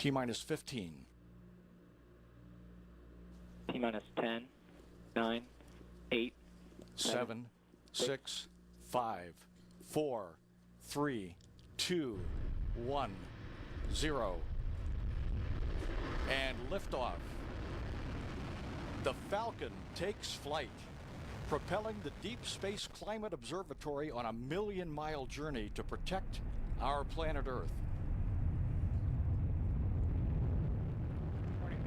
T-minus 15. T-minus 10, 9, 8, 7, 6, 5, 4, 3, 2, 1, 0. And liftoff. The Falcon takes flight, propelling the Deep Space Climate Observatory on a million-mile journey to protect our planet Earth. Morning,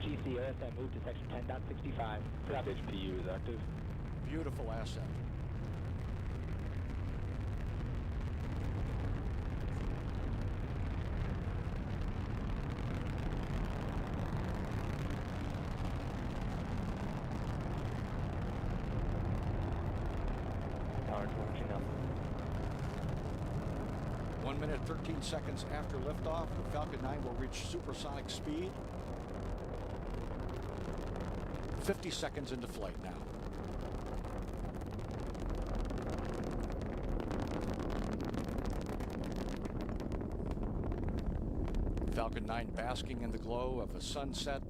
GCOSM moved to section 10.65. Stage PU is active. Beautiful ascent. Power telemetry now. 1 minute, 13 seconds after liftoff, the Falcon 9 will reach supersonic speed. 50 seconds into flight now. Falcon 9 basking in the glow of a sunset.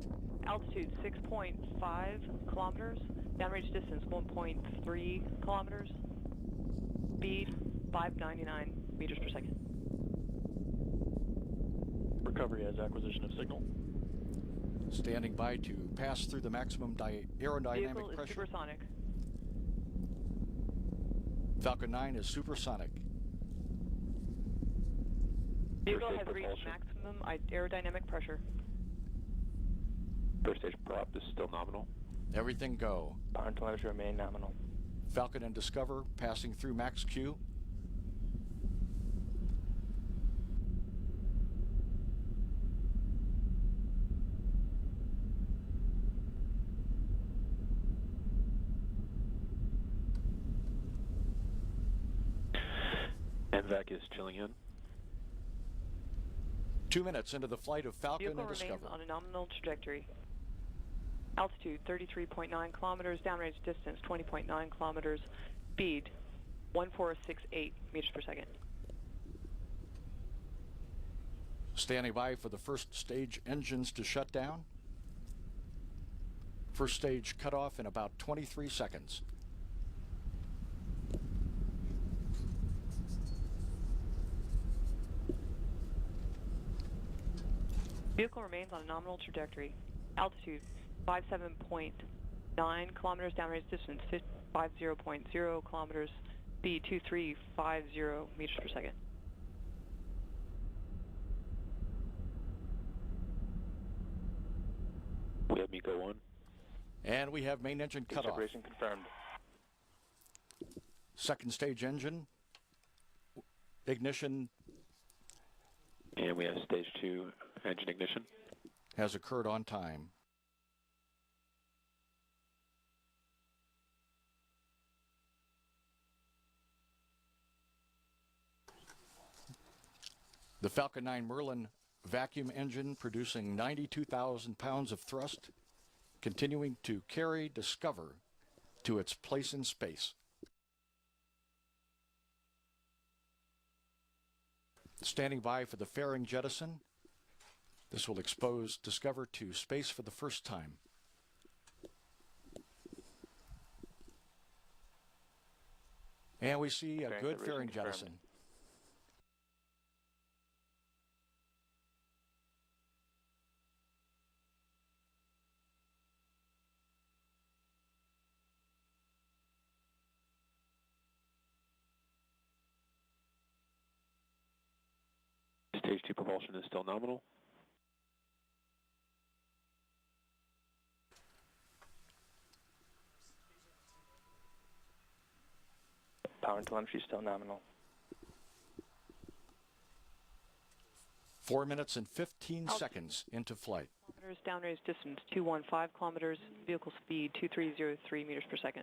Altitude 6.5 kilometers. Downrange distance 1.3 kilometers. Speed 599 meters per second. Recovery has acquisition of signal. Standing by to pass through the maximum aerodynamic Vehicle is pressure. supersonic. Falcon 9 is supersonic. Vehicle has propulsion. reached maximum aerodynamic pressure. First stage prop is still nominal. Everything go. Power and telemetry remain nominal. Falcon and Discover passing through max Q. MVAC is chilling in. 2 minutes into the flight of Falcon Vehicle and remains Discover. on a nominal trajectory. Altitude 33.9 kilometers. Downrange distance 20.9 kilometers. Speed 1468 meters per second. Standing by for the first stage engines to shut down. First stage cut off in about 23 seconds. Vehicle remains on a nominal trajectory. Altitude 57.9 kilometers. Downrange distance 50.0 kilometers. Speed 2350 meters per second. We have MECO 1. And we have main engine cut off. Separation confirmed. Second stage engine ignition And we have stage 2 engine ignition. has occurred on time. The Falcon 9 Merlin vacuum engine producing 92,000 pounds of thrust, continuing to carry Discover to its place in space. Standing by for the fairing jettison. This will expose Discover to space for the first time. And we see a good fairing jettison. Stage 2 propulsion is still nominal. Power and telemetry still nominal. 4 minutes and 15 seconds into flight. Downrange distance 215 kilometers. Vehicle speed 2303 meters per second.